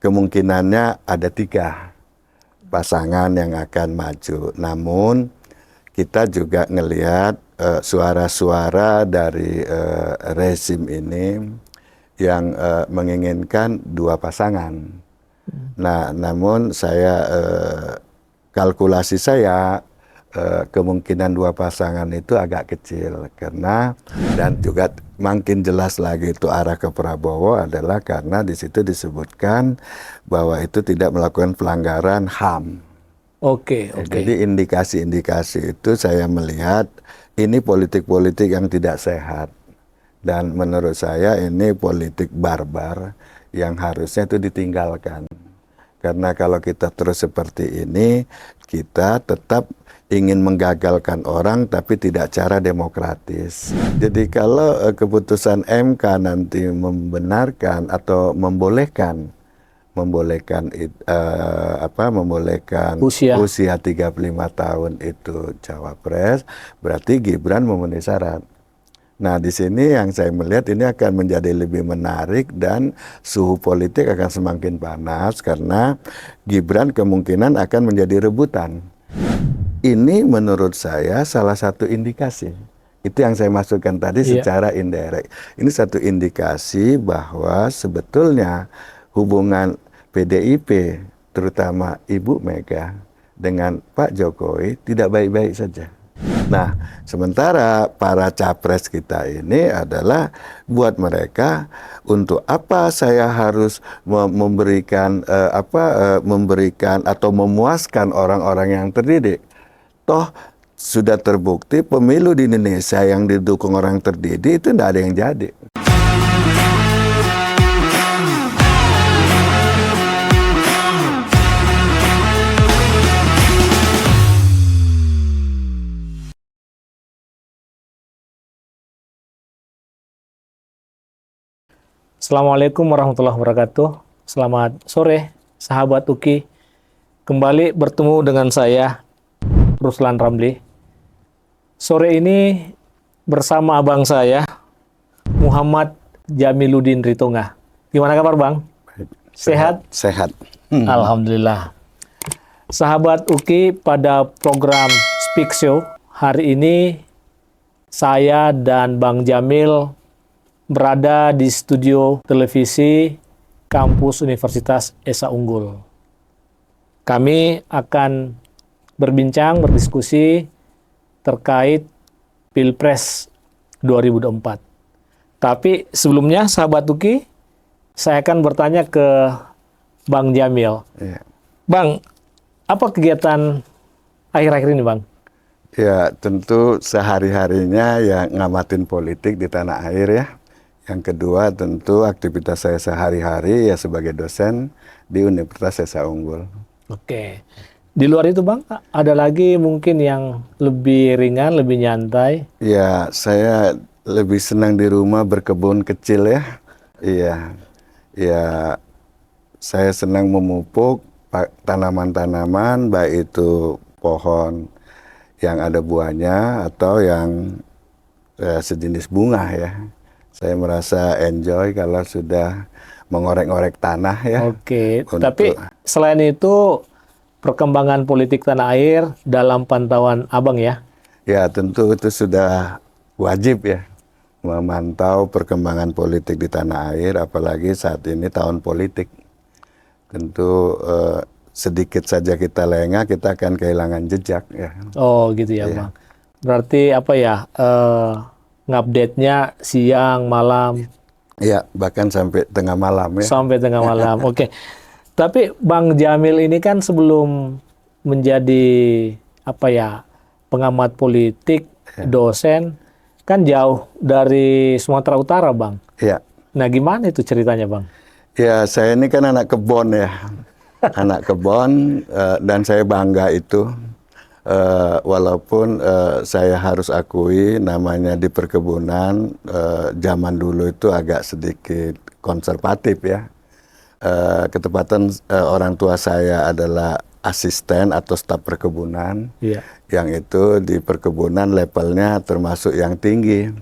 kemungkinannya ada 3 pasangan yang akan maju. Namun kita juga ngelihat suara-suara dari rezim ini yang menginginkan 2 pasangan. Nah, namun saya kalkulasi saya kemungkinan 2 pasangan itu agak kecil karena, dan juga makin jelas lagi itu arah ke Prabowo adalah karena di situ disebutkan bahwa itu tidak melakukan pelanggaran HAM. Oke. Jadi indikasi-indikasi itu saya melihat ini politik-politik yang tidak sehat, dan menurut saya ini politik barbar yang harusnya itu ditinggalkan. Karena kalau kita terus seperti ini, kita tetap ingin menggagalkan orang tapi tidak cara demokratis. Jadi kalau keputusan MK nanti membenarkan atau membolehkan usia 35 tahun itu cawapres, berarti Gibran memenuhi syarat. Nah, di sini yang saya melihat ini akan menjadi lebih menarik dan suhu politik akan semakin panas karena Gibran kemungkinan akan menjadi rebutan. Ini menurut saya salah satu indikasi. Itu yang saya masukkan tadi secara indirect. Ini satu indikasi bahwa sebetulnya hubungan PDIP, terutama Ibu Mega dengan Pak Jokowi tidak baik-baik saja. Nah, sementara para capres kita ini adalah buat mereka, untuk apa saya harus memberikan atau memuaskan orang-orang yang terdidik. Toh sudah terbukti pemilu di Indonesia yang didukung orang terdidik itu tidak ada yang jadi. Assalamualaikum warahmatullahi wabarakatuh. Selamat sore, sahabat UKI. Kembali bertemu dengan saya, Ruslan Ramli. Sore ini bersama abang saya, Muhammad Jamiluddin Ritonga. Gimana kabar, Bang? Sehat? Sehat. Alhamdulillah. Sahabat UKI, pada program Speak Show hari ini saya dan Bang Jamil berada di studio televisi kampus Universitas Esa Unggul. Kami akan berbincang, berdiskusi terkait Pilpres 2024. Tapi sebelumnya, sahabat UKI, saya akan bertanya ke Bang Jamil. Bang, apa kegiatan akhir-akhir ini, Bang? Ya, tentu sehari-harinya ya ngamatin politik di tanah air ya. Yang kedua tentu aktivitas saya sehari-hari ya sebagai dosen di Universitas Esa Unggul. Oke. Di luar itu, Bang, ada lagi mungkin yang lebih ringan, lebih nyantai? Ya, saya lebih senang di rumah berkebun kecil ya. Iya. Ya, saya senang memupuk tanaman-tanaman, baik itu pohon yang ada buahnya atau yang sejenis bunga ya. Saya merasa enjoy kalau sudah mengorek-ngorek tanah ya. Oke, tapi selain itu perkembangan politik tanah air dalam pantauan Abang ya? Ya, tentu itu sudah wajib ya, memantau perkembangan politik di tanah air, apalagi saat ini tahun politik. Tentu sedikit saja kita lengah, kita akan kehilangan jejak ya. Oh gitu ya, Bang. Berarti apa ya, ngupdate-nya siang, malam? Ya, bahkan sampai tengah malam ya. Sampai tengah malam, oke. Tapi Bang Jamil ini kan sebelum menjadi apa ya, pengamat politik, dosen, kan jauh dari Sumatera Utara, Bang. Iya. Nah, gimana itu ceritanya, Bang? Ya, saya ini kan anak kebon ya. Anak kebon, dan saya bangga itu. Walaupun saya harus akui namanya di perkebunan, zaman dulu itu agak sedikit konservatif ya. Ketepatan orang tua saya adalah asisten atau staf perkebunan, yang itu di perkebunan levelnya termasuk yang tinggi.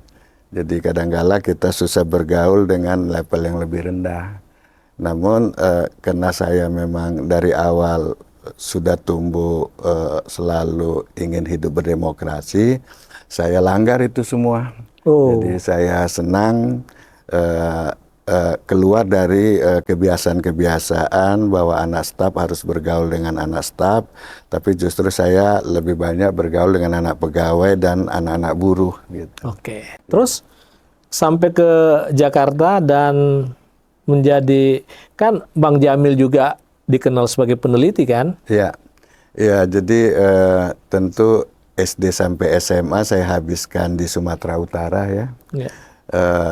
Jadi kadang-kala kita susah bergaul dengan level yang lebih rendah. Namun karena saya memang dari awal sudah tumbuh selalu ingin hidup berdemokrasi, saya langgar itu semua. Oh, Jadi saya senang keluar dari kebiasaan-kebiasaan bahwa anak staf harus bergaul dengan anak staf, tapi justru saya lebih banyak bergaul dengan anak pegawai dan anak-anak buruh gitu. oke. Terus sampai ke Jakarta dan menjadi, kan Bang Jamil juga dikenal sebagai peneliti kan? Ya, ya. Jadi tentu SD sampai SMA saya habiskan di Sumatera Utara ya. Ya.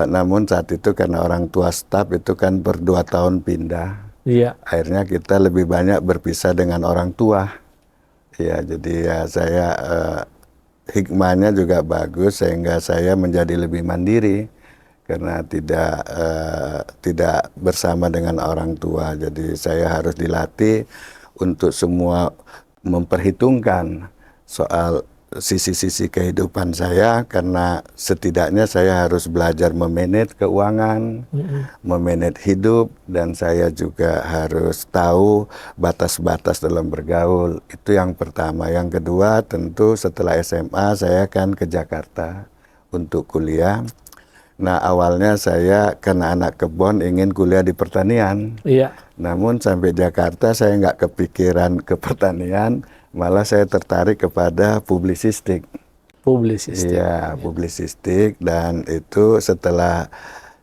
Namun saat itu karena orang tua staf itu kan ber 2 tahun pindah, Iya. akhirnya kita lebih banyak berpisah dengan orang tua. Ya, jadi ya saya hikmahnya juga bagus sehingga saya menjadi lebih mandiri karena tidak bersama dengan orang tua. Jadi saya harus dilatih untuk semua memperhitungkan soal sisi-sisi kehidupan saya, karena setidaknya saya harus belajar memanage keuangan, memanage hidup, dan saya juga harus tahu batas-batas dalam bergaul. Itu yang pertama. Yang kedua, tentu setelah SMA saya akan ke Jakarta untuk kuliah. Nah, awalnya saya karena anak kebon ingin kuliah di pertanian. Iya. Namun sampai Jakarta saya nggak kepikiran ke pertanian, malah saya tertarik kepada publisistik. Publisistik. Iya, publisistik, dan itu setelah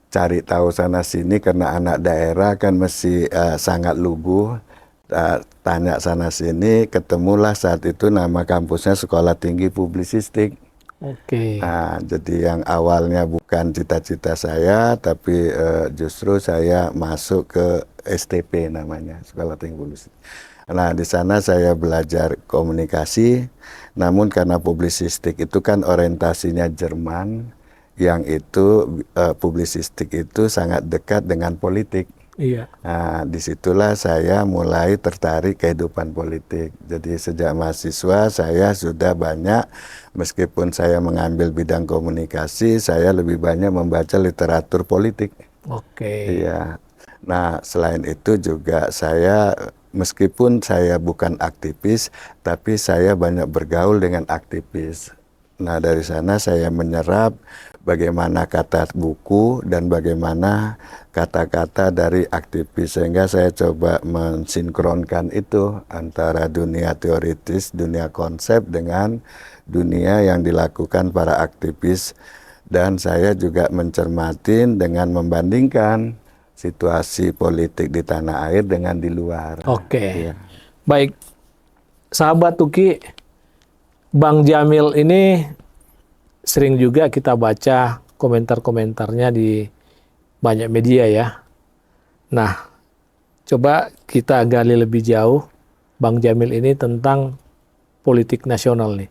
cari tahu sana sini karena anak daerah kan mesti sangat lugu, tanya sana sini, ketemulah saat itu nama kampusnya Sekolah Tinggi Publisistik. Oke. Nah, jadi yang awalnya bukan cita-cita saya, tapi justru saya masuk ke STP namanya, Sekolah Tinggi Publisistik. Nah, di sana saya belajar komunikasi, namun karena publisistik itu kan orientasinya Jerman, yang itu publisistik itu sangat dekat dengan politik. Iya. Nah, disitulah saya mulai tertarik kehidupan politik. Jadi sejak mahasiswa saya sudah banyak, meskipun saya mengambil bidang komunikasi, saya lebih banyak membaca literatur politik. Oke. Iya. Nah, selain itu juga saya, meskipun saya bukan aktivis, tapi saya banyak bergaul dengan aktivis. Nah, dari sana saya menyerap bagaimana kata buku dan bagaimana kata-kata dari aktivis, sehingga saya coba mensinkronkan itu antara dunia teoritis, dunia konsep dengan dunia yang dilakukan para aktivis, dan saya juga mencermatin dengan membandingkan situasi politik di tanah air dengan di luar. Oke. Ya. Baik. Sahabat Tuki, Bang Jamil ini sering juga kita baca komentar-komentarnya di banyak media ya. Nah, coba kita gali lebih jauh Bang Jamil ini tentang politik nasional nih.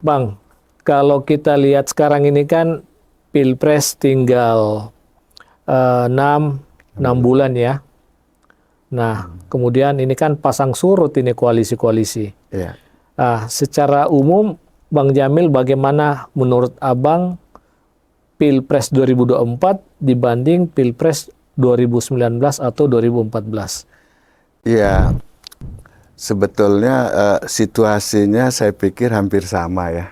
Bang, kalau kita lihat sekarang ini kan Pilpres tinggal 6 bulan ya. Nah, kemudian ini kan pasang surut ini koalisi-koalisi. Ya. Secara umum, Bang Jamil, bagaimana menurut Abang Pilpres 2024 dibanding Pilpres 2019 atau 2014? Iya, sebetulnya situasinya saya pikir hampir sama ya.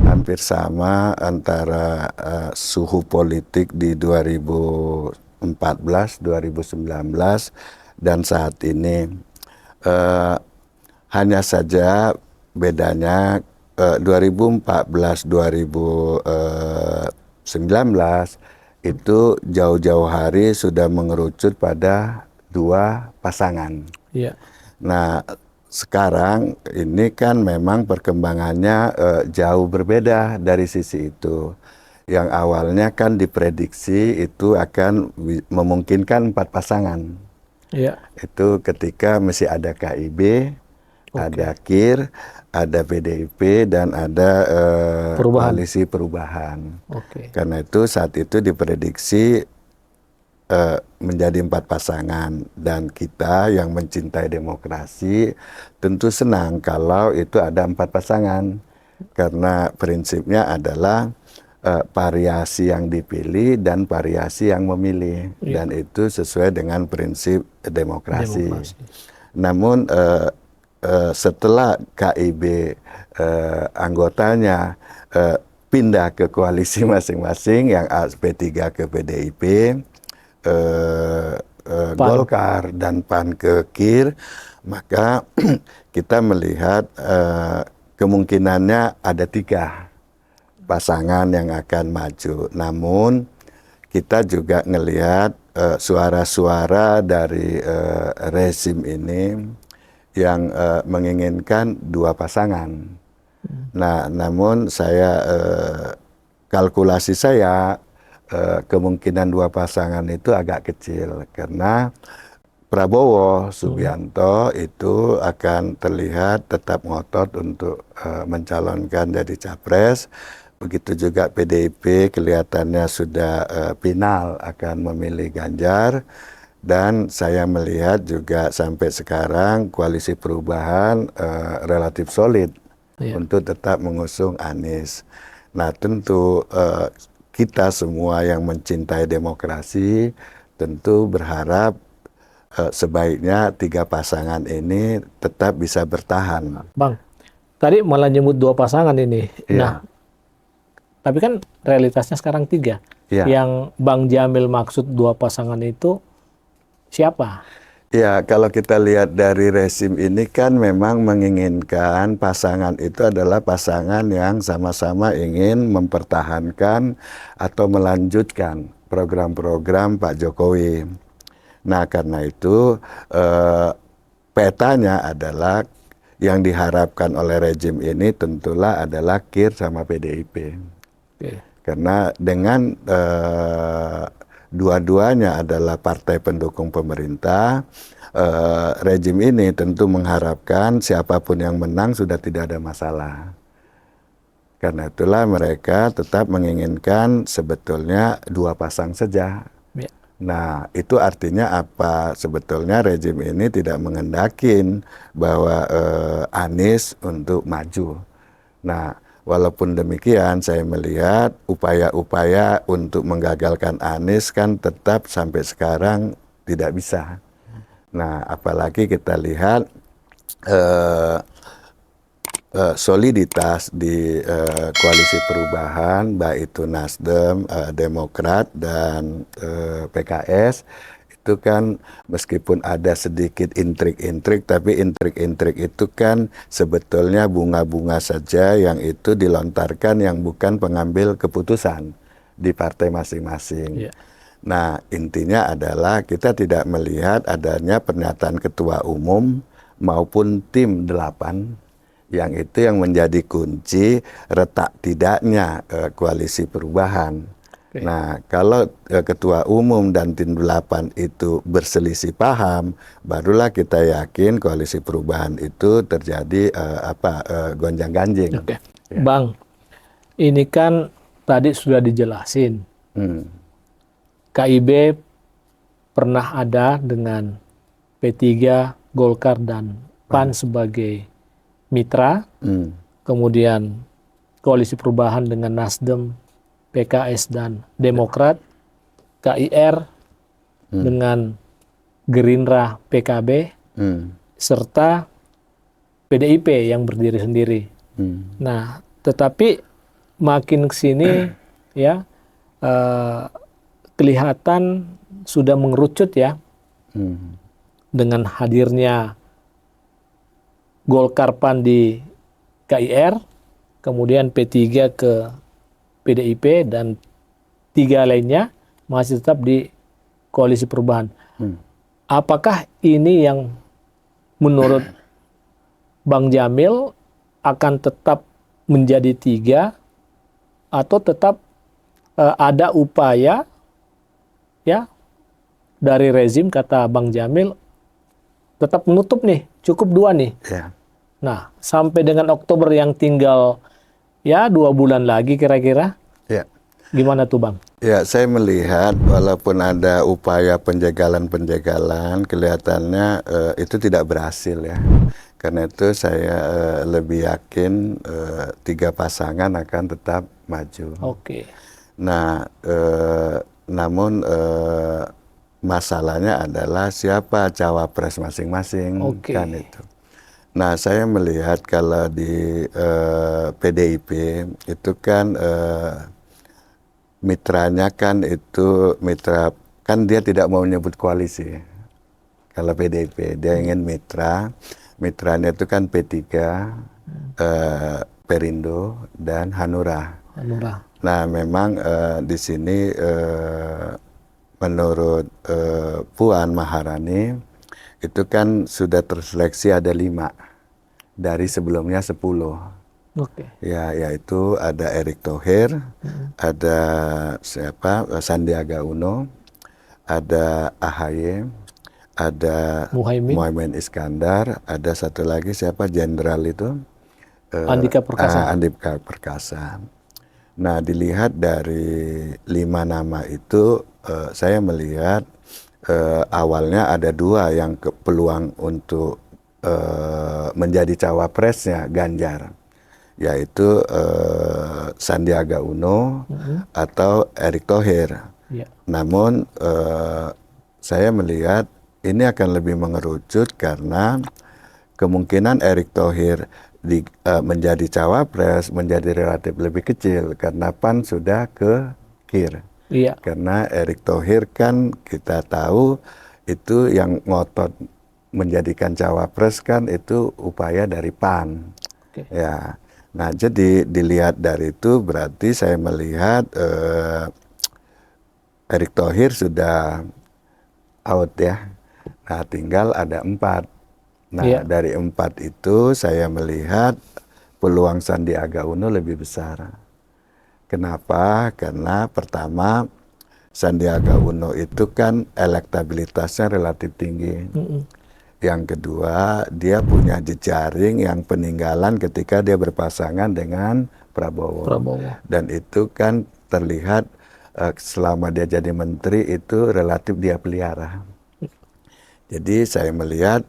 Hampir sama antara suhu politik di 2014, 2019, dan saat ini. Hanya saja bedanya 2014-2019 itu jauh-jauh hari sudah mengerucut pada 2 pasangan. Iya. Nah, sekarang ini kan memang perkembangannya jauh berbeda dari sisi itu. Yang awalnya kan diprediksi itu akan memungkinkan 4 pasangan. Iya. Itu ketika masih ada KIB, ada KIR, ada PDIP, dan ada koalisi perubahan. Oke. Karena itu saat itu diprediksi menjadi 4 pasangan, dan kita yang mencintai demokrasi tentu senang kalau itu ada 4 pasangan, karena prinsipnya adalah variasi yang dipilih dan variasi yang memilih, dan itu sesuai dengan prinsip demokrasi. Namun setelah KIB anggotanya pindah ke koalisi masing-masing, yang P3 ke PDIP, Golkar dan PAN ke KIR, maka kita melihat kemungkinannya ada 3 pasangan yang akan maju. Namun kita juga ngelihat suara-suara dari rezim ini yang menginginkan 2 pasangan. Nah, namun saya kalkulasi saya kemungkinan 2 pasangan itu agak kecil, karena Prabowo Subianto itu akan terlihat tetap ngotot untuk mencalonkan jadi capres. Begitu juga PDIP kelihatannya sudah final akan memilih Ganjar. Dan saya melihat juga sampai sekarang koalisi perubahan relatif solid untuk tetap mengusung Anies. Nah, tentu kita semua yang mencintai demokrasi tentu berharap sebaiknya 3 pasangan ini tetap bisa bertahan. Bang, tadi malah nyebut 2 pasangan ini. Nah, tapi kan realitasnya sekarang 3. Yang Bang Jamil maksud 2 pasangan itu siapa? Ya, kalau kita lihat dari rezim ini kan memang menginginkan pasangan itu adalah pasangan yang sama-sama ingin mempertahankan atau melanjutkan program-program Pak Jokowi. Nah, karena itu petanya adalah yang diharapkan oleh rezim ini tentulah adalah KIR sama PDIP. Karena dengan dua-duanya adalah partai pendukung pemerintah, rezim ini tentu mengharapkan siapapun yang menang sudah tidak ada masalah. Karena itulah mereka tetap menginginkan sebetulnya 2 pasang saja. Nah, itu artinya apa? Sebetulnya rezim ini tidak menghendakin bahwa Anies untuk maju. Nah, walaupun demikian, saya melihat upaya-upaya untuk menggagalkan Anies kan tetap sampai sekarang tidak bisa. Nah, apalagi kita lihat soliditas di koalisi perubahan, baik itu Nasdem, Demokrat, dan PKS, itu kan meskipun ada sedikit intrik-intrik, tapi intrik-intrik itu kan sebetulnya bunga-bunga saja yang itu dilontarkan yang bukan pengambil keputusan di partai masing-masing. Nah, intinya adalah kita tidak melihat adanya pernyataan ketua umum maupun tim 8 yang itu yang menjadi kunci retak tidaknya koalisi perubahan. Nah, kalau ketua umum dan tim 8 itu berselisih paham, barulah kita yakin koalisi perubahan itu terjadi gonjang-ganjing. Bang, ini kan tadi sudah dijelasin. KIB pernah ada dengan P3, Golkar, dan PAN sebagai mitra. Kemudian koalisi perubahan dengan Nasdem, PKS, dan Demokrat. KIR dengan Gerindra, PKB, serta PDIP yang berdiri sendiri. Nah, tetapi makin kesini ya kelihatan sudah mengerucut ya dengan hadirnya Golkar, PAN di KIR, kemudian P3 ke PDIP, dan 3 lainnya masih tetap di koalisi perubahan. Apakah ini yang menurut Bang Jamil akan tetap menjadi 3 atau tetap ada upaya ya dari rezim, kata Bang Jamil, tetap menutup nih, cukup 2 nih. Nah, sampai dengan Oktober yang tinggal ya 2 bulan lagi kira-kira. Gimana tuh, Bang? Ya, saya melihat walaupun ada upaya penjagalan-penjagalan, kelihatannya itu tidak berhasil ya. Karena itu saya lebih yakin 3 pasangan akan tetap maju. Oke. Nah, namun masalahnya adalah siapa cawapres masing-masing, Oke. kan itu. Nah, saya melihat kalau di PDIP itu kan mitranya kan itu mitra, kan dia tidak mau menyebut koalisi. Kalau PDIP dia ingin mitra, mitranya itu kan P3, Perindo dan Hanura. Hanura. Nah, memang di sini menurut Puan Maharani itu kan sudah terseleksi ada 5 dari sebelumnya 10. Oke. Ya, yaitu ada Erick Thohir, ada siapa Sandiaga Uno, ada AHY, ada Muhaimin. Muhaimin Iskandar, ada satu lagi siapa jenderal itu Andika Perkasa. Andika Perkasa. Nah, dilihat dari 5 nama itu, saya melihat awalnya ada 2 yang peluang untuk menjadi cawapresnya Ganjar, yaitu Sandiaga Uno atau Erick Thohir. Ya. Namun saya melihat ini akan lebih mengerucut karena kemungkinan Erick Thohir menjadi cawapres menjadi relatif lebih kecil karena PAN sudah ke KIR. Iya. Karena Erick Thohir kan kita tahu itu yang ngotot menjadikan cawapres kan itu upaya dari PAN. Oke. Ya. Nah, jadi dilihat dari itu berarti saya melihat Erick Thohir sudah out ya. Nah, tinggal ada 4. Nah, Iya. dari 4 itu saya melihat peluang Sandiaga Uno lebih besar. Kenapa? Karena pertama Sandiaga Uno itu kan elektabilitasnya relatif tinggi. Yang kedua, dia punya jejaring yang peninggalan ketika dia berpasangan dengan Prabowo. Dan itu kan terlihat selama dia jadi menteri itu relatif dia pelihara. Jadi saya melihat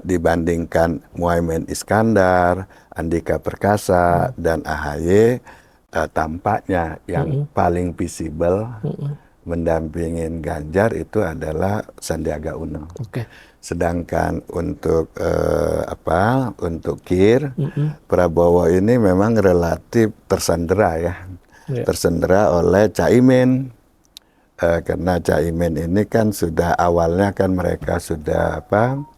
dibandingkan Muhaimin Iskandar, Andika Perkasa, dan AHY, tampaknya yang paling visible mendampingin Ganjar itu adalah Sandiaga Uno. Oke. Sedangkan untuk untuk KIR, Prabowo ini memang relatif tersandera ya, tersandera oleh Caimin. Karena Caimin ini kan sudah awalnya kan mereka sudah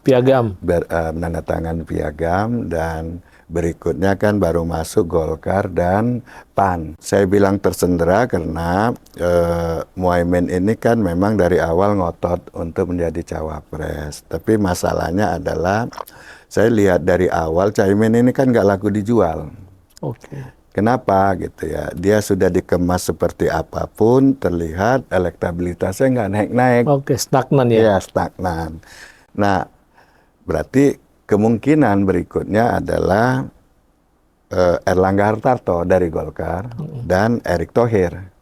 Piagam. menandatangani piagam dan berikutnya kan baru masuk Golkar dan PAN. Saya bilang tersandera karena Muhaimin ini kan memang dari awal ngotot untuk menjadi cawapres. Tapi masalahnya adalah saya lihat dari awal Caimin ini kan nggak laku dijual. Oke. Kenapa gitu ya? Dia sudah dikemas seperti apapun, terlihat elektabilitasnya nggak naik-naik. Oke, stagnan ya? Iya, stagnan. Nah, berarti kemungkinan berikutnya adalah Erlangga Hartarto dari Golkar dan Erick Thohir.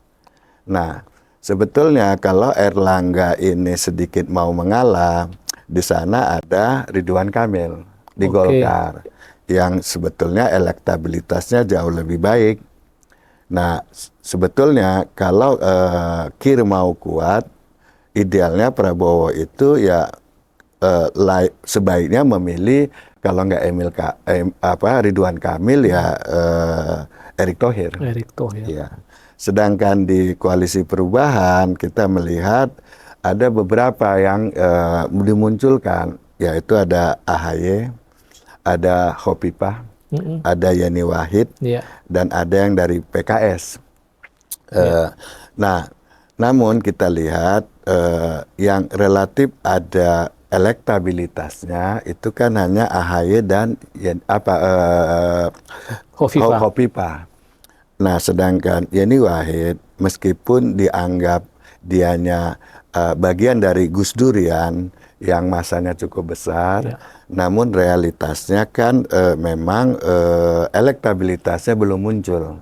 Nah, sebetulnya kalau Erlangga ini sedikit mau mengalah, di sana ada Ridwan Kamil di Golkar yang sebetulnya elektabilitasnya jauh lebih baik. Nah, sebetulnya kalau KIR mau kuat, idealnya Prabowo itu ya sebaiknya memilih kalau nggak Ridwan Kamil ya Erick Thohir. Erick Thohir. Ya. Sedangkan di Koalisi Perubahan kita melihat ada beberapa yang dimunculkan, yaitu ada AHY, ada Khofifah, ada Yeni Wahid, dan ada yang dari PKS. Nah, namun kita lihat yang relatif ada elektabilitasnya itu kan hanya AHY dan Khofifah. Nah, sedangkan Yeni Wahid meskipun dianggap dianya bagian dari Gus Durian yang masanya cukup besar, namun realitasnya kan memang elektabilitasnya belum muncul.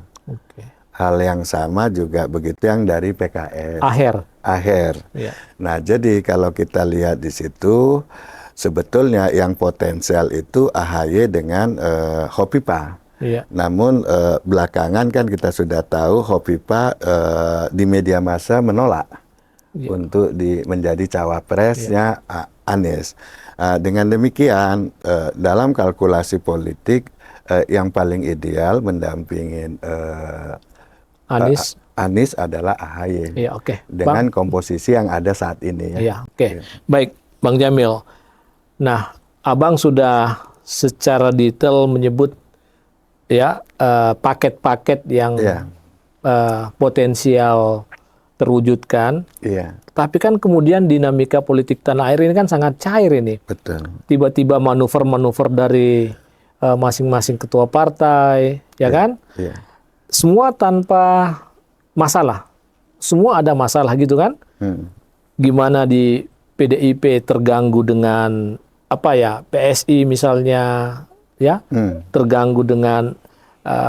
Hal yang sama juga begitu yang dari PKS. Aher. Nah, jadi kalau kita lihat di situ, sebetulnya yang potensial itu AHY dengan Hopipa. Iya. Namun belakangan kan kita sudah tahu Hopipa di media massa menolak untuk menjadi cawapresnya Anies. Dengan demikian dalam kalkulasi politik yang paling ideal mendampingin Anies adalah AHY. Iya, oke. Dengan komposisi yang ada saat ini. Ya. Iya, oke. Baik, Bang Jamil. Nah, Abang sudah secara detail menyebut ya paket-paket yang potensial terwujudkan. Iya. Tapi kan kemudian dinamika politik tanah air ini kan sangat cair ini. Betul. Tiba-tiba manuver-manuver dari masing-masing ketua partai, ya kan? Iya. Semua tanpa masalah. Semua ada masalah gitu kan? Gimana di PDIP terganggu dengan PSI misalnya, ya, terganggu dengan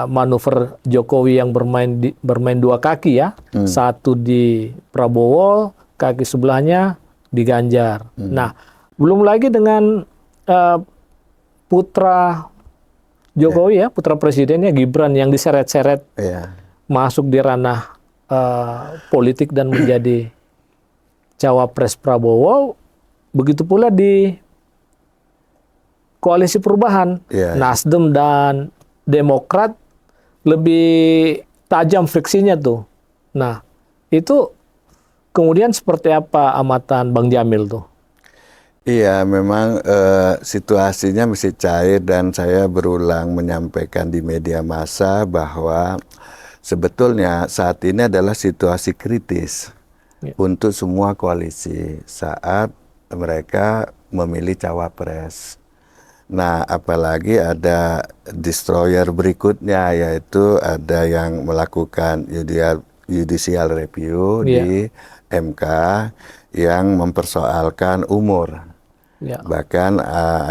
manuver Jokowi yang bermain dua kaki ya, satu di Prabowo, kaki sebelahnya di Ganjar. Nah, belum lagi dengan putra Jokowi ya, putra presidennya Gibran yang diseret-seret masuk di ranah politik dan menjadi cawapres Prabowo. Begitu pula di koalisi perubahan, Nasdem dan Demokrat lebih tajam friksinya tuh. Nah, itu kemudian seperti apa amatan Bang Jamil tuh? Iya, memang situasinya masih cair dan saya berulang menyampaikan di media massa bahwa sebetulnya saat ini adalah situasi kritis untuk semua koalisi saat mereka memilih cawapres. Nah, apalagi ada destroyer berikutnya, yaitu ada yang melakukan judicial review di MK yang mempersoalkan umur. Bahkan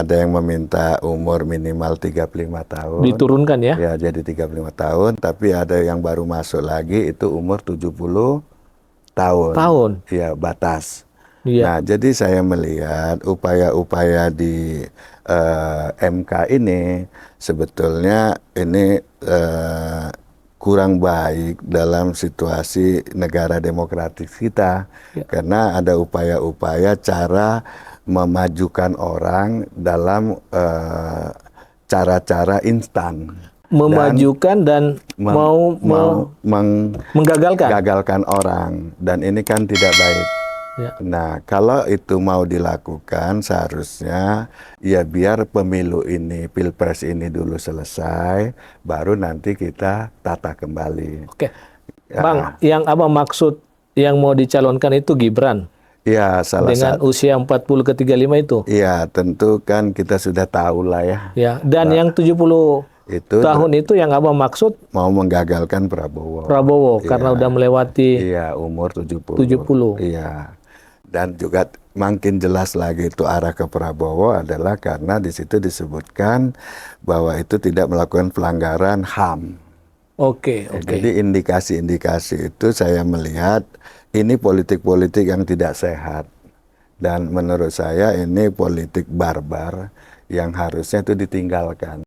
ada yang meminta umur minimal 35 tahun. Diturunkan ya? Ya, jadi 35 tahun, tapi ada yang baru masuk lagi itu umur 70 tahun. Ya, batas. Nah, jadi saya melihat upaya-upaya di MK ini sebetulnya ini kurang baik dalam situasi negara demokratis kita, karena ada upaya-upaya cara memajukan orang dalam cara-cara instan. Memajukan dan mau menggagalkan orang, dan ini kan tidak baik. Nah, kalau itu mau dilakukan seharusnya ya biar pemilu ini, pilpres ini dulu selesai, baru nanti kita tata kembali. Oke, Bang, yang Abang maksud yang mau dicalonkan itu Gibran? Ya, dengan usia 40 ke 35 itu? Iya, tentu kan kita sudah tahu lah ya. Ya, dan yang 70 tahun itu yang Abang maksud mau menggagalkan Prabowo. Karena udah melewati umur 70. Iya. Dan juga makin jelas lagi itu arah ke Prabowo adalah karena di situ disebutkan bahwa itu tidak melakukan pelanggaran HAM. Oke. Jadi indikasi-indikasi itu saya melihat ini politik-politik yang tidak sehat. Dan menurut saya ini politik barbar yang harusnya itu ditinggalkan.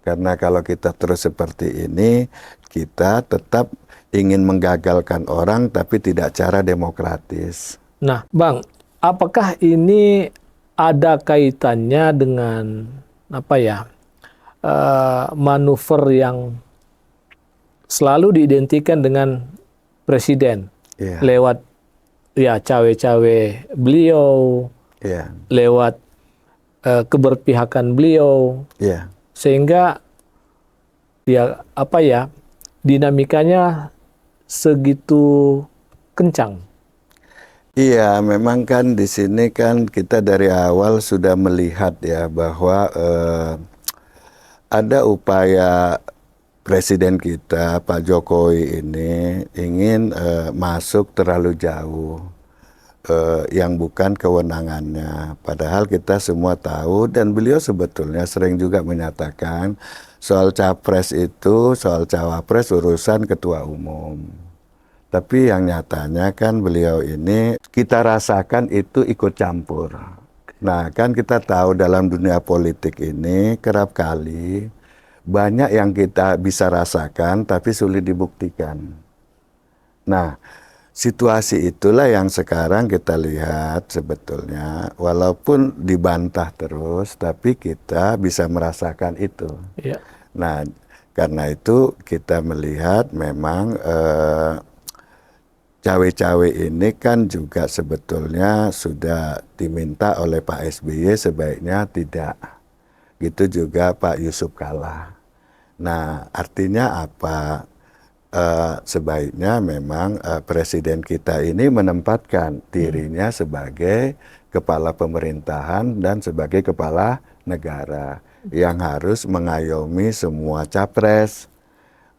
Karena kalau kita terus seperti ini, kita tetap ingin menggagalkan orang tapi tidak cara demokratis. Nah, Bang, apakah ini ada kaitannya dengan manuver yang selalu diidentikan dengan presiden lewat cawe-cawe beliau, lewat keberpihakan beliau, sehingga dinamikanya segitu kencang. Iya, memang kan di sini kan kita dari awal sudah melihat ya bahwa ada upaya presiden kita Pak Jokowi ini ingin masuk terlalu jauh yang bukan kewenangannya. Padahal kita semua tahu dan beliau sebetulnya sering juga menyatakan soal capres itu, soal cawapres urusan ketua umum. Tapi yang nyatanya kan beliau ini kita rasakan itu ikut campur. Nah, kan kita tahu dalam dunia politik ini kerap kali banyak yang kita bisa rasakan tapi sulit dibuktikan. Nah, situasi itulah yang sekarang kita lihat sebetulnya, walaupun dibantah terus, tapi kita bisa merasakan itu. Ya. Nah, karena itu kita melihat memang cawe-cawe ini kan juga sebetulnya sudah diminta oleh Pak SBY sebaiknya tidak. Gitu juga Pak Yusuf Kalla. Nah, artinya apa? Sebaiknya memang presiden kita ini menempatkan dirinya sebagai kepala pemerintahan dan sebagai kepala negara yang harus mengayomi semua capres.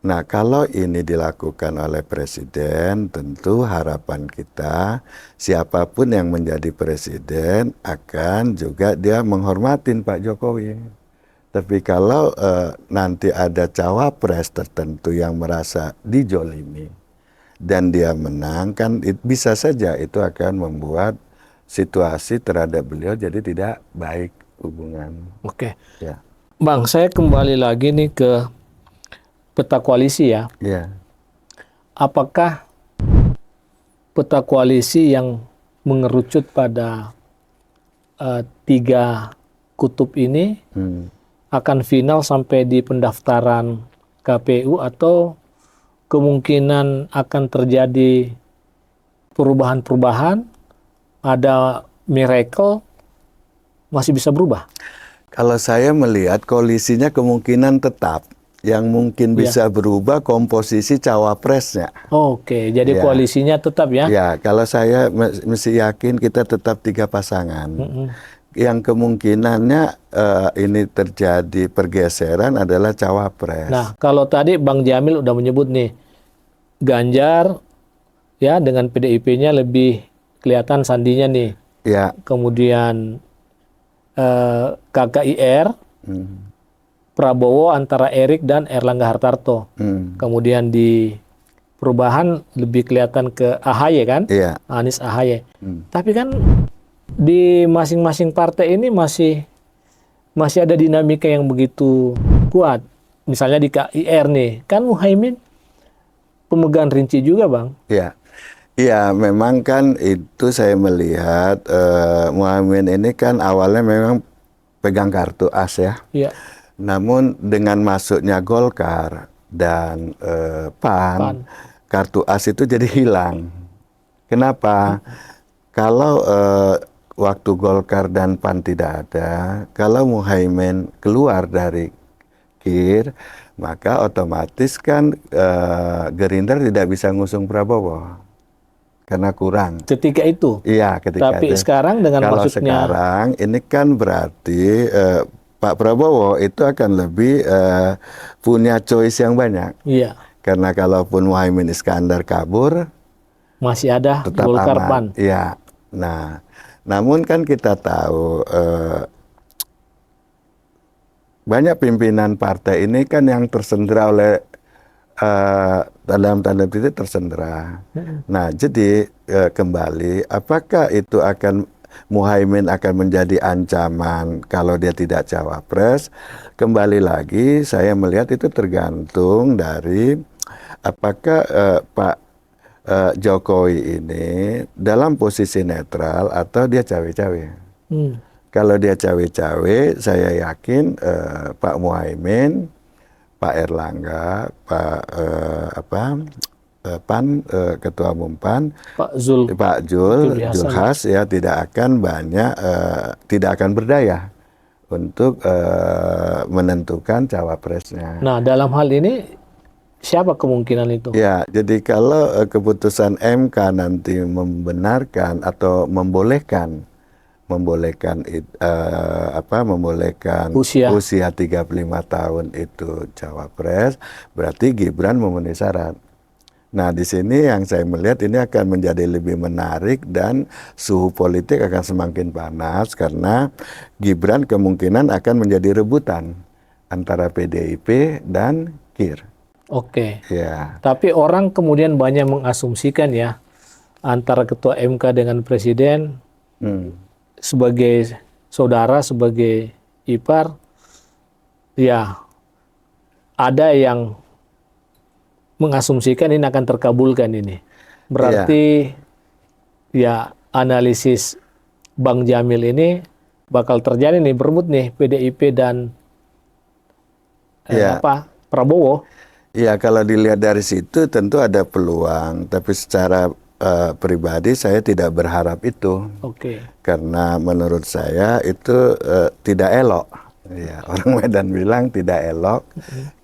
Nah, kalau ini dilakukan oleh presiden, tentu harapan kita siapapun yang menjadi presiden akan juga dia menghormatin Pak Jokowi. Tapi kalau nanti ada cawapres tertentu yang merasa dijolimi dan dia menang, kan bisa saja itu akan membuat situasi terhadap beliau jadi tidak baik hubungan. Oke. Ya. Bang, saya kembali lagi nih ke peta koalisi ya. Ya. Apakah peta koalisi yang mengerucut pada tiga kutub ini akan final sampai di pendaftaran KPU atau kemungkinan akan terjadi perubahan-perubahan, ada miracle, masih bisa berubah? Kalau saya melihat koalisinya kemungkinan tetap. Yang mungkin bisa berubah komposisi cawapresnya. Oke, jadi koalisinya tetap ya? Ya, kalau saya mesti yakin kita tetap 3 pasangan. Yang kemungkinannya ini terjadi pergeseran adalah cawapres. Nah, kalau tadi Bang Jamil udah menyebut nih, Ganjar ya dengan PDIP-nya lebih kelihatan sandinya nih. Ya. Kemudian KKIR, Prabowo antara Erik dan Erlangga Hartarto. Kemudian di perubahan lebih kelihatan ke AHY kan? Iya. Anies AHY. Tapi kan di masing-masing partai ini masih ada dinamika yang begitu kuat. Misalnya di KIR nih, kan Muhaimin pemegang rinci juga, Bang. Iya. Iya, memang kan itu saya melihat Muhaimin ini kan awalnya memang pegang kartu as ya. Iya. Namun dengan masuknya Golkar dan PAN, kartu as itu jadi hilang. Kenapa? Kalau waktu Golkar dan PAN tidak ada, kalau Muhaimin keluar dari KIR, maka otomatis kan Gerindra tidak bisa ngusung Prabowo karena kurang. Ketika itu. Iya, ketika Tapi itu. sekarang dengan kalau masuknya sekarang ini kan berarti Pak Prabowo itu akan lebih punya choice yang banyak. Iya. Karena kalaupun Muhaimin Iskandar kabur, masih ada tetap Golkar aman. PAN. Iya. Nah, namun kan kita tahu banyak pimpinan partai ini kan yang tersendera oleh dalam tanda petik tersendera. Nah, jadi kembali, apakah itu akan Muhaimin akan menjadi ancaman kalau dia tidak cawapres? Kembali lagi, saya melihat itu tergantung dari apakah Pak Jokowi ini dalam posisi netral atau dia cawe-cawe. Kalau dia cawe-cawe, saya yakin Pak Muhaimin, Pak Erlangga, Pak PAN, Ketua Umum PAN, Pak Zulhas ya tidak akan tidak akan berdaya untuk menentukan cawapresnya. Nah, dalam hal ini siapa kemungkinan itu? Ya, jadi kalau keputusan MK nanti membenarkan atau membolehkan usia 35 tahun itu cawapres, berarti Gibran memenuhi syarat. Nah, di sini yang saya melihat ini akan menjadi lebih menarik dan suhu politik akan semakin panas karena Gibran kemungkinan akan menjadi rebutan antara PDIP dan KIR. Oke. Ya. Tapi orang kemudian banyak mengasumsikan ya antara Ketua MK dengan Presiden sebagai saudara sebagai ipar, ya ada yang mengasumsikan ini akan terkabulkan ini. Berarti ya analisis Bang Jamil ini bakal terjadi nih, berebut nih PDIP dan Iya. Prabowo. Ya, kalau dilihat dari situ tentu ada peluang, tapi secara pribadi saya tidak berharap itu. Oke. Karena menurut saya itu tidak elok. Ya, orang Medan bilang tidak elok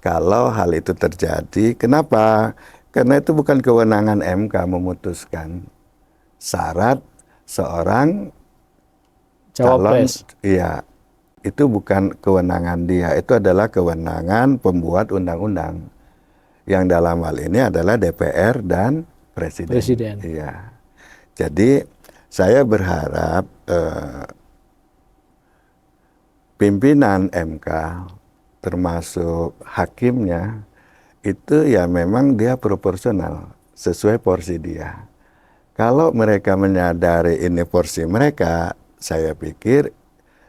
kalau hal itu terjadi. Kenapa? Karena itu bukan kewenangan MK memutuskan syarat seorang calon. Cawapres. Iya, itu bukan kewenangan dia. Itu adalah kewenangan pembuat undang-undang. Yang dalam hal ini adalah DPR dan Presiden. Iya. Jadi saya berharap pimpinan MK termasuk hakimnya itu ya memang dia proporsional sesuai porsi dia. Kalau mereka menyadari ini porsi mereka, saya pikir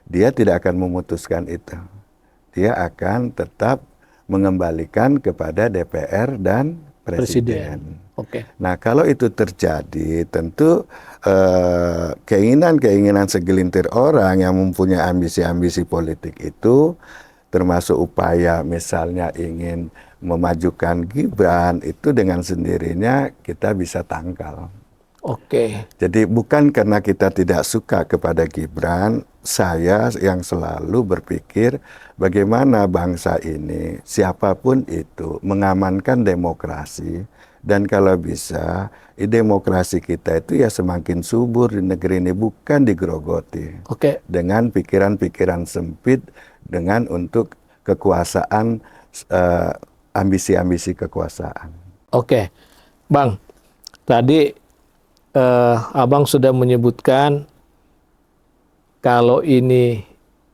dia tidak akan memutuskan itu. Dia akan tetap mengembalikan kepada DPR dan Presiden. Oke. Nah, kalau itu terjadi, tentu keinginan-keinginan segelintir orang yang mempunyai ambisi-ambisi politik itu, termasuk upaya misalnya ingin memajukan Gibran, itu dengan sendirinya kita bisa tangkal. Oke. Jadi bukan karena kita tidak suka kepada Gibran, saya yang selalu berpikir bagaimana bangsa ini, siapapun itu, mengamankan demokrasi. Dan kalau bisa, demokrasi kita itu ya semakin subur di negeri ini, bukan digerogoti. Oke. Dengan pikiran-pikiran sempit, dengan untuk kekuasaan, ambisi-ambisi kekuasaan. Oke. Bang, tadi Abang sudah menyebutkan kalau ini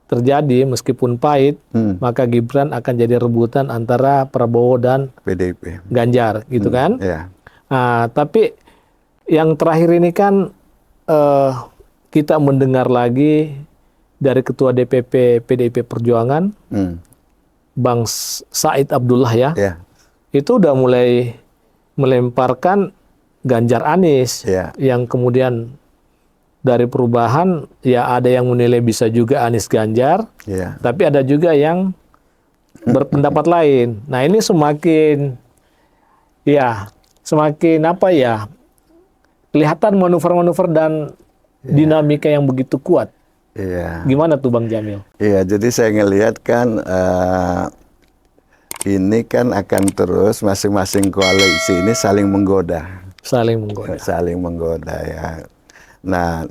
terjadi meskipun pahit, maka Gibran akan jadi rebutan antara Prabowo dan PDIP. Ganjar, gitu kan? Ya. Nah, tapi yang terakhir ini kan kita mendengar lagi dari Ketua DPP PDIP Perjuangan, Bang Said Abdullah ya, Ya. itu udah mulai melemparkan Ganjar Anies, yang kemudian dari perubahan ya ada yang menilai bisa juga Anies Ganjar, tapi ada juga yang berpendapat lain. Nah, ini semakin apa ya, kelihatan manuver-manuver dan dinamika yang begitu kuat. Gimana tuh Bang Jamil? Iya, jadi saya ngelihat kan ini kan akan terus masing-masing koalisi ini saling menggoda. Saling menggoda. Saling menggoda ya. Nah,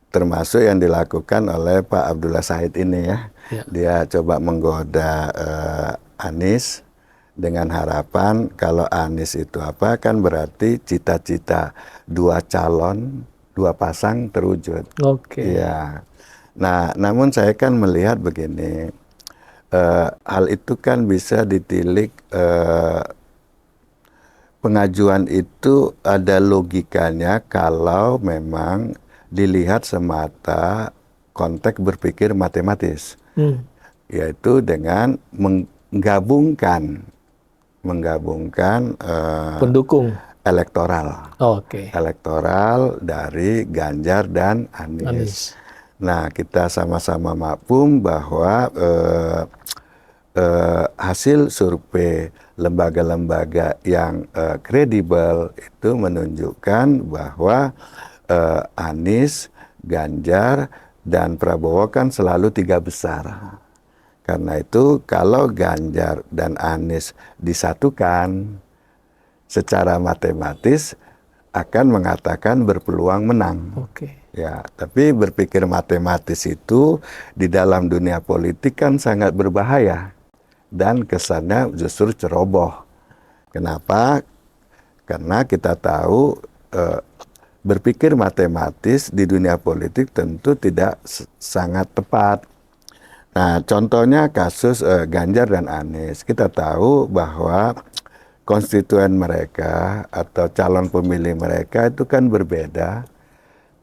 termasuk yang dilakukan oleh Pak Abdullah Said ini ya. Dia coba menggoda Anies dengan harapan kalau Anies itu apa kan berarti cita-cita dua calon, dua pasang terwujud. Oke. Ya. Nah, namun saya kan melihat begini, hal itu kan bisa ditilik. Pengajuan itu ada logikanya kalau memang dilihat semata konteks berpikir matematis, yaitu dengan menggabungkan pendukung elektoral, elektoral dari Ganjar dan Anies. Nah, kita sama-sama maklum bahwa hasil survei lembaga-lembaga yang kredibel itu menunjukkan bahwa Anies, Ganjar, dan Prabowo kan selalu tiga besar. Karena itu kalau Ganjar dan Anies disatukan secara matematis akan mengatakan berpeluang menang. Ya, tapi berpikir matematis itu di dalam dunia politik kan sangat berbahaya. Dan kesannya justru ceroboh. Kenapa? Karena kita tahu berpikir matematis di dunia politik tentu tidak sangat tepat. Nah, contohnya kasus Ganjar dan Anies. Kita tahu bahwa konstituen mereka atau calon pemilih mereka itu kan berbeda.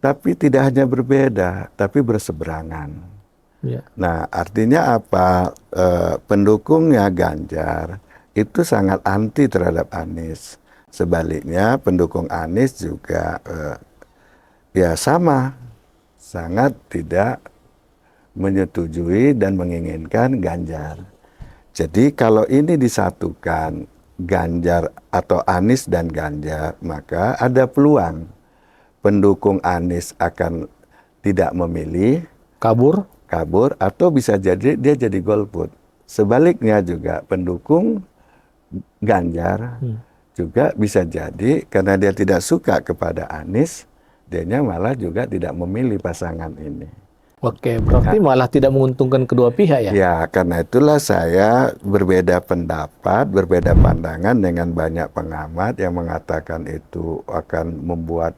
Tapi tidak hanya berbeda, tapi berseberangan. Ya. Nah, artinya apa? Pendukungnya Ganjar itu sangat anti terhadap Anies. Sebaliknya pendukung Anies juga ya sama, sangat tidak menyetujui dan menginginkan Ganjar. Jadi kalau ini disatukan Ganjar atau Anies dan Ganjar, maka ada peluang pendukung Anies akan tidak memilih, Kabur. kabur, atau bisa jadi dia jadi golput. Sebaliknya juga pendukung Ganjar juga bisa jadi karena dia tidak suka kepada Anies, dianya malah juga tidak memilih pasangan ini. Oke, berarti malah tidak menguntungkan kedua pihak ya? Ya, karena itulah saya berbeda pendapat, berbeda pandangan dengan banyak pengamat yang mengatakan itu akan membuat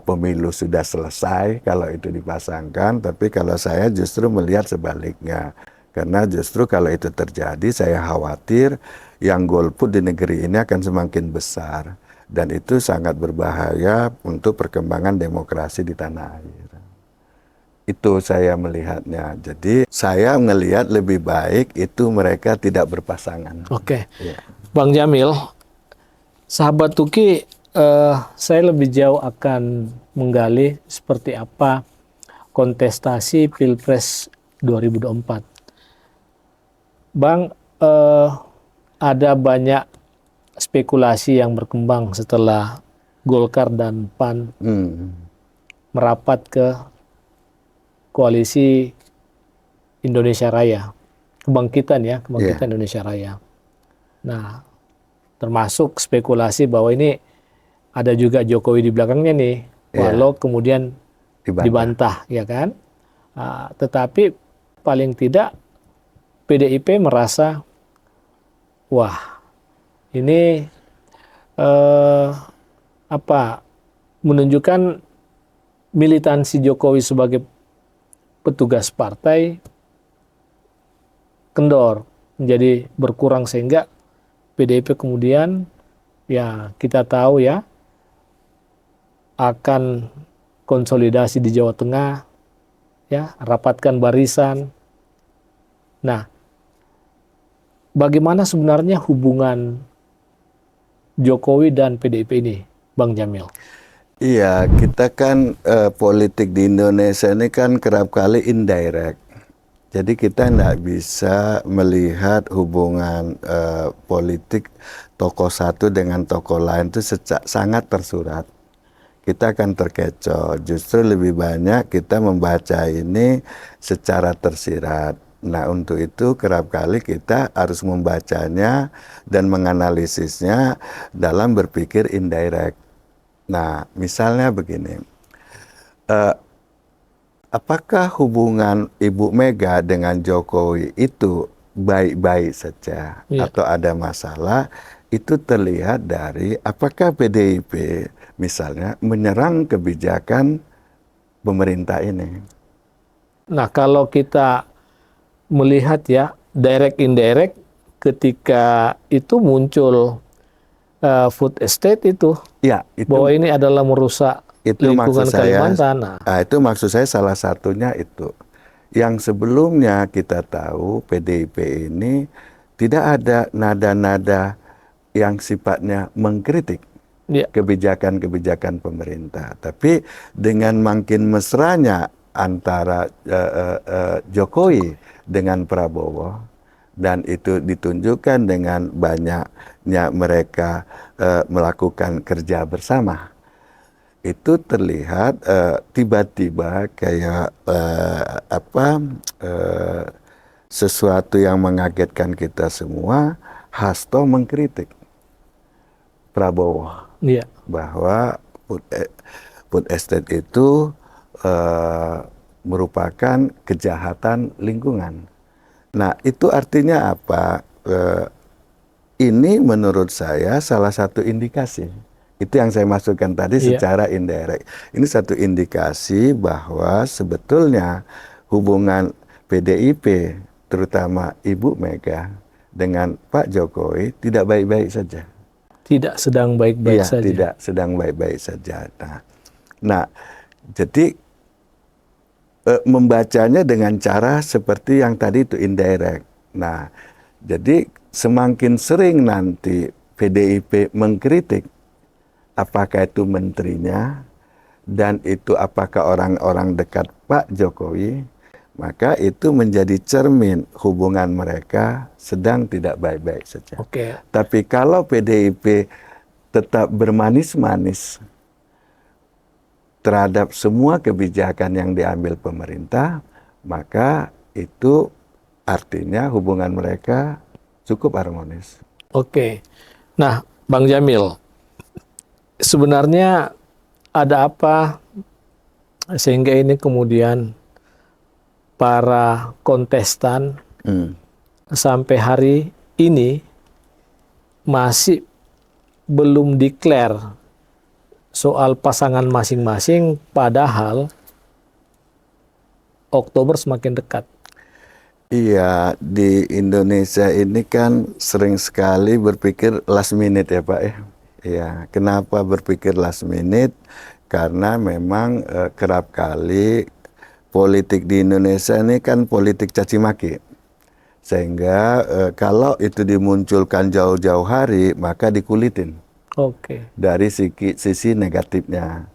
pemilu sudah selesai kalau itu dipasangkan. Tapi kalau saya justru melihat sebaliknya. Karena justru kalau itu terjadi, saya khawatir yang golput di negeri ini akan semakin besar. Dan itu sangat berbahaya untuk perkembangan demokrasi di tanah air. Itu saya melihatnya. Jadi saya melihat lebih baik itu mereka tidak berpasangan. Oke. Ya. Bang Jamil, sahabat Tuki, saya lebih jauh akan menggali seperti apa kontestasi Pilpres 2024. Bang, ada banyak spekulasi yang berkembang setelah Golkar dan PAN merapat ke koalisi Indonesia Raya, kebangkitan Indonesia Raya. Nah, termasuk spekulasi bahwa ini ada juga Jokowi di belakangnya nih, walau kemudian dibantah, ya kan? Tetapi paling tidak PDIP merasa, wah, ini menunjukkan militansi Jokowi sebagai petugas partai kendor, menjadi berkurang, sehingga PDIP kemudian ya kita tahu ya akan konsolidasi di Jawa Tengah, ya, rapatkan barisan. Nah, bagaimana sebenarnya hubungan Jokowi dan PDIP ini, Bang Jamil? Iya, kita kan politik di Indonesia ini kan kerap kali indirect. Jadi kita tidak bisa melihat hubungan politik tokoh satu dengan tokoh lain itu sangat tersurat. Kita akan terkecoh. Justru lebih banyak kita membaca ini secara tersirat. Nah, untuk itu kerap kali kita harus membacanya dan menganalisisnya dalam berpikir indirect. Nah, misalnya begini, apakah hubungan Ibu Mega dengan Jokowi itu baik-baik saja atau ada masalah? Itu terlihat dari apakah PDIP misalnya menyerang kebijakan pemerintah ini. Nah, kalau kita melihat ya, direct indirect, ketika itu muncul food estate itu, ya, itu bahwa ini adalah merusak lingkungan Kalimantan. Itu maksud saya salah satunya itu. Yang sebelumnya kita tahu PDIP ini tidak ada nada-nada yang sifatnya mengkritik kebijakan-kebijakan pemerintah. Tapi dengan makin mesranya antara Jokowi dengan Prabowo, dan itu ditunjukkan dengan banyaknya mereka melakukan kerja bersama, itu terlihat tiba-tiba kayak sesuatu yang mengagetkan kita semua. Hasto mengkritik Prabowo bahwa food estate itu merupakan kejahatan lingkungan. Nah, itu artinya apa? Ini menurut saya salah satu indikasi. Itu yang saya maksudkan tadi secara indirect. Ini satu indikasi bahwa sebetulnya hubungan PDIP, terutama Ibu Mega dengan Pak Jokowi, tidak baik-baik saja. Tidak sedang baik-baik saja. Tidak sedang baik-baik saja. Nah, jadi membacanya dengan cara seperti yang tadi itu indirect. Nah, jadi semakin sering nanti PDIP mengkritik, apakah itu menterinya dan itu apakah orang-orang dekat Pak Jokowi, maka itu menjadi cermin hubungan mereka sedang tidak baik-baik saja. Oke. Tapi kalau PDIP tetap bermanis-manis terhadap semua kebijakan yang diambil pemerintah, maka itu artinya hubungan mereka cukup harmonis. Oke. Nah, Bang Jamil, sebenarnya ada apa sehingga ini kemudian para kontestan sampai hari ini masih belum declare soal pasangan masing-masing, padahal Oktober semakin dekat. Iya, di Indonesia ini kan sering sekali berpikir last minute ya Pak ya. Iya, kenapa berpikir last minute? Karena memang kerap kali politik di Indonesia ini kan politik caci maki. Sehingga kalau itu dimunculkan jauh-jauh hari, maka dikulitin. Oke. Dari sisi negatifnya.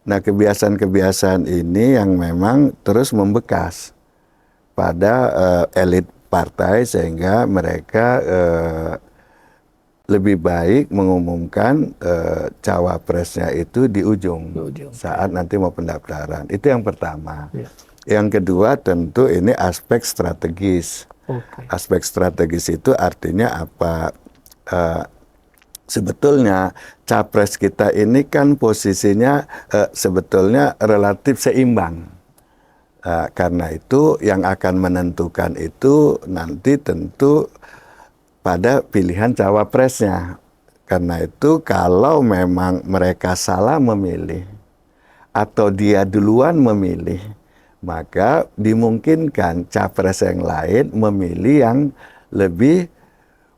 Nah, kebiasaan-kebiasaan ini yang memang terus membekas pada elit partai sehingga mereka lebih baik mengumumkan cawapresnya itu di ujung saat nanti mau pendaftaran. Itu yang pertama. Ya. Yang kedua tentu ini aspek strategis. Oke. Aspek strategis itu artinya apa? Sebetulnya capres kita ini kan posisinya sebetulnya relatif seimbang. Karena itu yang akan menentukan itu nanti tentu pada pilihan cawapresnya. Karena itu kalau memang mereka salah memilih atau dia duluan memilih, maka dimungkinkan capres yang lain memilih yang lebih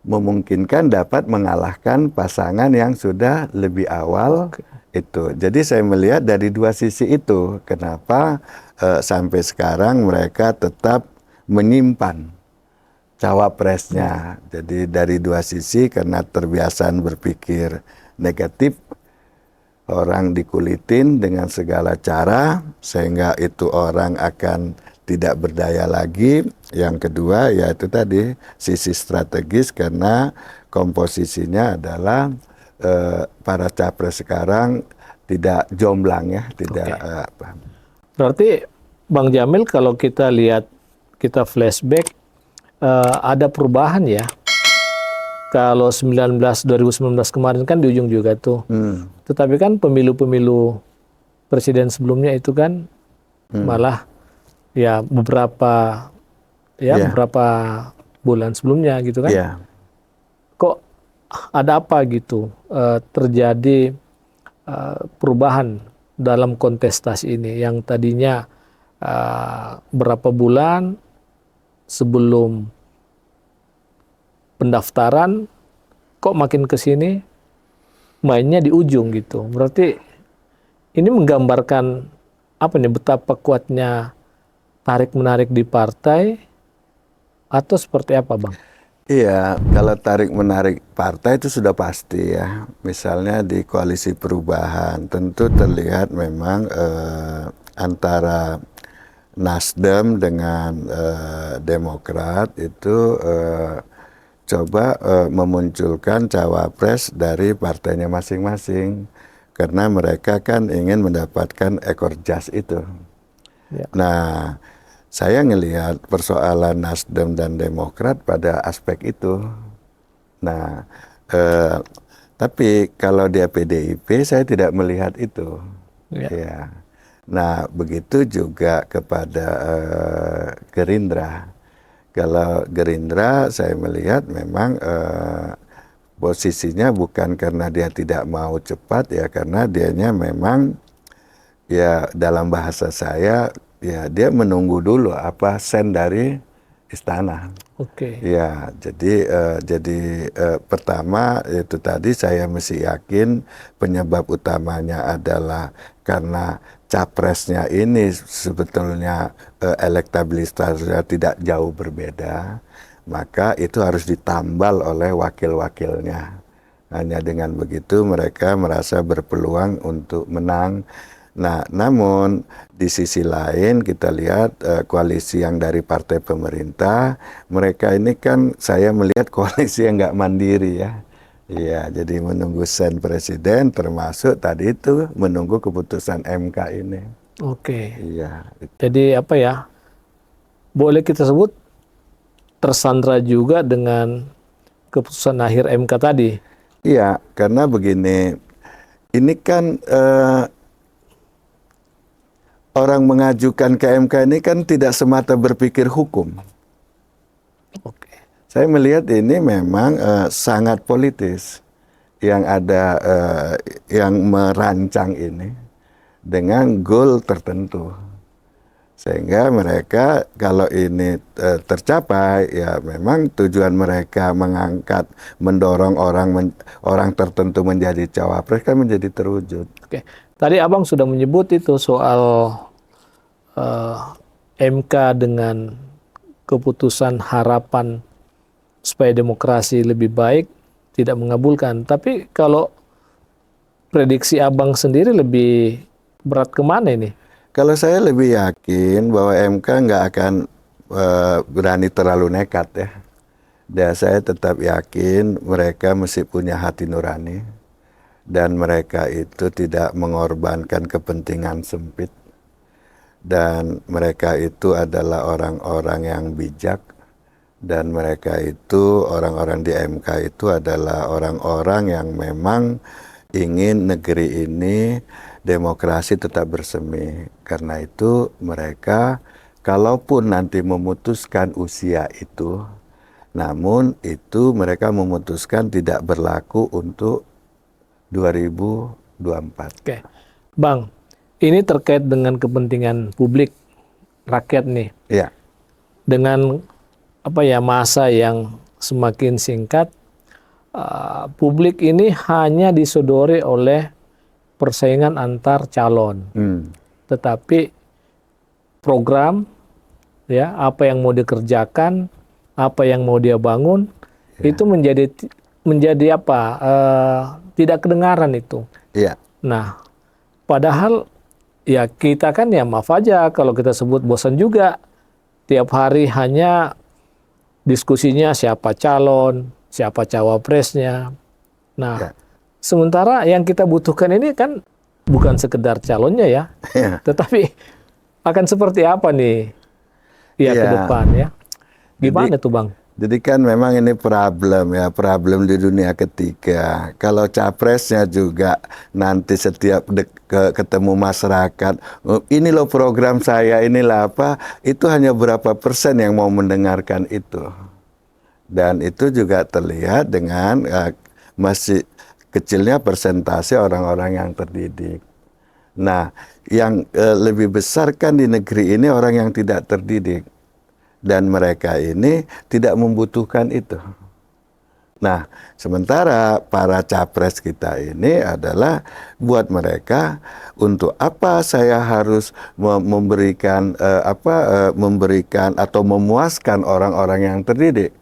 memungkinkan dapat mengalahkan pasangan yang sudah lebih awal. Itu. Jadi saya melihat dari dua sisi itu, kenapa sampai sekarang mereka tetap menyimpan cawapresnya. Jadi dari dua sisi, karena terbiasaan berpikir negatif, orang dikulitin dengan segala cara sehingga itu orang akan tidak berdaya lagi. Yang kedua yaitu tadi sisi strategis, karena komposisinya adalah para capres sekarang tidak jomblang ya, tidak apa. Berarti Bang Jamil kalau kita lihat, kita flashback, ada perubahan ya. Kalau 2019 kemarin kan di ujung juga tuh. Tetapi kan pemilu-pemilu presiden sebelumnya itu kan malah ya beberapa bulan sebelumnya gitu kan. Yeah. Kok ada apa gitu terjadi perubahan dalam kontestasi ini yang tadinya berapa bulan sebelum pendaftaran kok makin ke sini mainnya di ujung gitu. Berarti ini menggambarkan apa nih, betapa kuatnya tarik-menarik di partai atau seperti apa, Bang? Iya, kalau tarik-menarik partai itu sudah pasti ya. Misalnya di koalisi perubahan, tentu terlihat memang antara Nasdem dengan Demokrat itu coba memunculkan cawapres dari partainya masing-masing. Karena mereka kan ingin mendapatkan ekor jas itu. Ya. Nah, saya ngelihat persoalan Nasdem dan Demokrat pada aspek itu. Nah, tapi kalau dia PDIP, saya tidak melihat itu. Ya. Ya. Nah, begitu juga kepada Gerindra. Kalau Gerindra, saya melihat memang posisinya bukan karena dia tidak mau cepat ya, karena dianya memang ya dalam bahasa saya ya dia menunggu dulu apa sen dari istana. Oke. Ya, jadi pertama itu tadi saya mesti yakin penyebab utamanya adalah karena capresnya ini sebetulnya elektabilitasnya tidak jauh berbeda, maka itu harus ditambal oleh wakil-wakilnya. Hanya dengan begitu mereka merasa berpeluang untuk menang. Nah, namun di sisi lain kita lihat koalisi yang dari partai pemerintah, mereka ini kan saya melihat koalisi yang nggak mandiri ya. Iya, jadi menunggu sen presiden termasuk tadi itu menunggu keputusan MK ini. Oke. Iya, Jadi apa ya? Boleh kita sebut tersandra juga dengan keputusan akhir MK tadi. iya, karena begini, ini kan orang mengajukan ke MK ini kan tidak semata berpikir hukum. Oke. Saya melihat ini memang sangat politis yang ada yang merancang ini dengan goal tertentu. Sehingga mereka kalau ini tercapai ya memang tujuan mereka mendorong orang tertentu menjadi cawapres kan menjadi terwujud. Oke. Tadi Abang sudah menyebut itu soal MK dengan keputusan harapan supaya demokrasi lebih baik tidak mengabulkan. Tapi kalau prediksi Abang sendiri lebih berat kemana ini? Kalau saya lebih yakin bahwa MK nggak akan berani terlalu nekat ya. Dan saya tetap yakin mereka mesti punya hati nurani. Dan mereka itu tidak mengorbankan kepentingan sempit. Dan mereka itu adalah orang-orang yang bijak. Dan mereka itu, orang-orang di MK itu adalah orang-orang yang memang ingin negeri ini demokrasi tetap bersemi. Karena itu mereka kalaupun nanti memutuskan usia itu, namun itu mereka memutuskan tidak berlaku untuk 2024. Oke. Bang, ini terkait dengan kepentingan publik rakyat nih. Ya, Dengan apa ya masa yang semakin singkat, publik ini hanya disodori oleh persaingan antar calon. Tetapi program ya apa yang mau dikerjakan, apa yang mau dia bangun itu menjadi apa? Tidak kedengaran itu. ya, Nah, padahal ya kita kan ya maaf aja kalau kita sebut bosan juga tiap hari hanya diskusinya siapa calon, siapa cawapresnya. Nah, ya. sementara yang kita butuhkan ini kan bukan sekedar calonnya ya, Ya. tetapi akan seperti apa nih ya ke Iya. depan ya. Gimana tuh Bang? Jadi kan memang ini problem di dunia ketiga. Kalau capresnya juga nanti setiap ketemu masyarakat, ini loh program saya, inilah apa, itu hanya berapa persen yang mau mendengarkan itu. Dan itu juga terlihat dengan masih kecilnya persentase orang-orang yang terdidik. Nah, yang lebih besar kan di negeri ini orang yang tidak terdidik. Dan mereka ini tidak membutuhkan itu. Nah, sementara para capres kita ini adalah buat mereka untuk apa saya harus memberikan memberikan atau memuaskan orang-orang yang terdidik.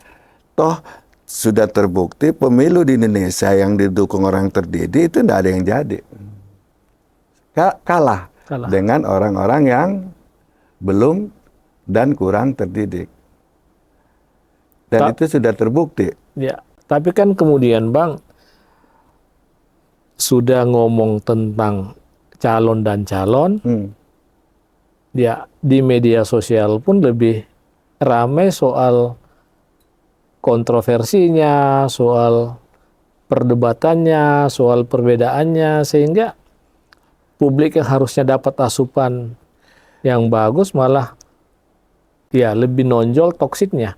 Toh sudah terbukti pemilu di Indonesia yang didukung orang terdidik itu tidak ada yang jadi. Kalah dengan orang-orang yang belum dan kurang terdidik. Dan itu sudah terbukti. Ya, tapi kan kemudian Bang sudah ngomong tentang calon dan calon, ya di media sosial pun lebih ramai soal kontroversinya, soal perdebatannya, soal perbedaannya, sehingga publik yang harusnya dapat asupan yang bagus malah ya lebih nonjol toksiknya.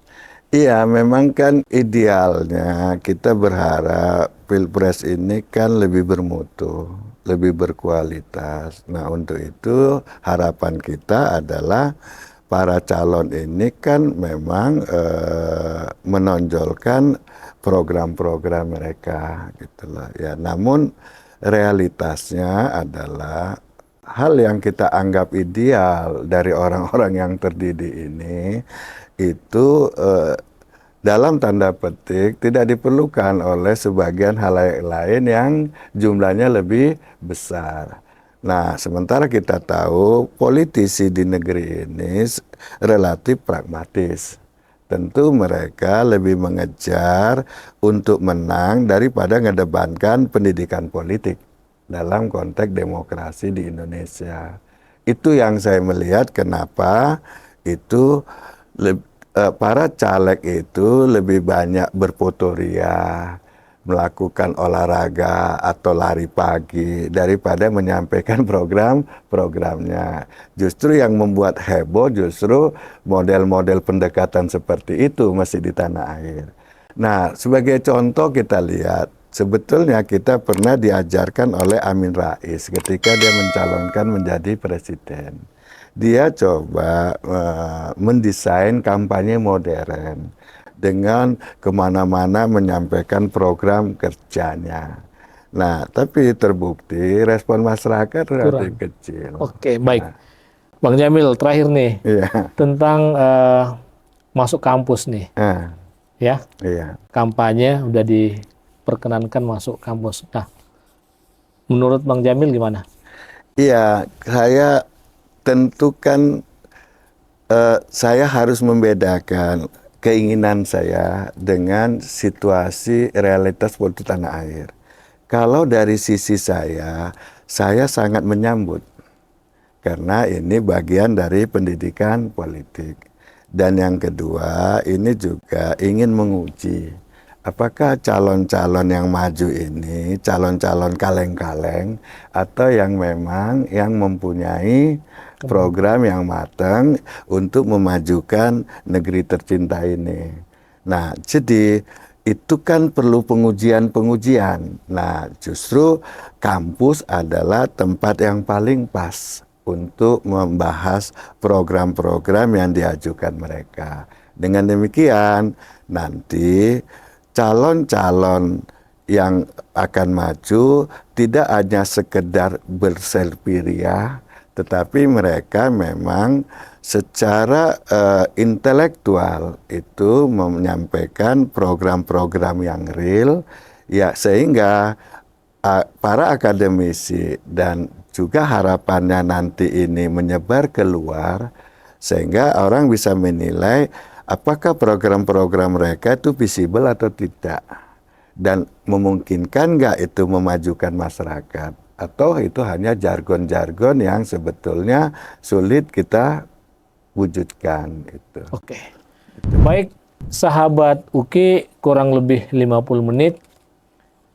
Iya, memang kan idealnya kita berharap Pilpres ini kan lebih bermutu, lebih berkualitas. Nah, untuk itu harapan kita adalah para calon ini kan memang menonjolkan program-program mereka gitu loh. Ya, namun realitasnya adalah hal yang kita anggap ideal dari orang-orang yang terdidik ini itu dalam tanda petik tidak diperlukan oleh sebagian halayak lain yang jumlahnya lebih besar. Nah, sementara kita tahu politisi di negeri ini relatif pragmatis. Tentu mereka lebih mengejar untuk menang daripada mengedepankan pendidikan politik dalam konteks demokrasi di Indonesia. Itu yang saya melihat kenapa itu para caleg itu lebih banyak berfotoria, melakukan olahraga atau lari pagi daripada menyampaikan program-programnya. Justru yang membuat heboh justru model-model pendekatan seperti itu masih di tanah air. Nah, sebagai contoh kita lihat, sebetulnya kita pernah diajarkan oleh Amin Rais ketika dia mencalonkan menjadi presiden. Dia coba mendesain kampanye modern dengan kemana-mana menyampaikan program kerjanya. Nah, tapi terbukti respon masyarakat relatif kecil. Oke, baik. Bang Jamil, terakhir nih, tentang masuk kampus nih. Ya, kampanye udah diperkenankan masuk kampus. Nah, menurut Bang Jamil gimana? Iya, saya tentukan saya harus membedakan keinginan saya dengan situasi realitas politik tanah air. Kalau dari sisi saya sangat menyambut karena ini bagian dari pendidikan politik. Dan yang kedua, ini juga ingin menguji apakah calon-calon yang maju ini calon-calon kaleng-kaleng atau yang memang yang mempunyai program yang matang untuk memajukan negeri tercinta ini. Nah, jadi itu kan perlu pengujian-pengujian. Nah, justru kampus adalah tempat yang paling pas untuk membahas program-program yang diajukan mereka. Dengan demikian, nanti calon-calon yang akan maju tidak hanya sekedar berselfie, tetapi mereka memang secara intelektual itu menyampaikan program-program yang real, ya sehingga para akademisi dan juga harapannya nanti ini menyebar keluar, sehingga orang bisa menilai apakah program-program mereka itu visible atau tidak, dan memungkinkan nggak itu memajukan masyarakat. Atau itu hanya jargon-jargon yang sebetulnya sulit kita wujudkan. Gitu. Oke. Baik, sahabat UKI, kurang lebih 50 menit.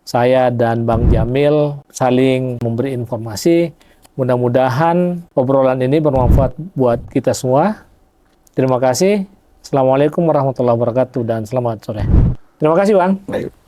Saya dan Bang Jamil saling memberi informasi. Mudah-mudahan obrolan ini bermanfaat buat kita semua. Terima kasih. Assalamualaikum warahmatullahi wabarakatuh dan selamat sore. Terima kasih, Bang. Baik.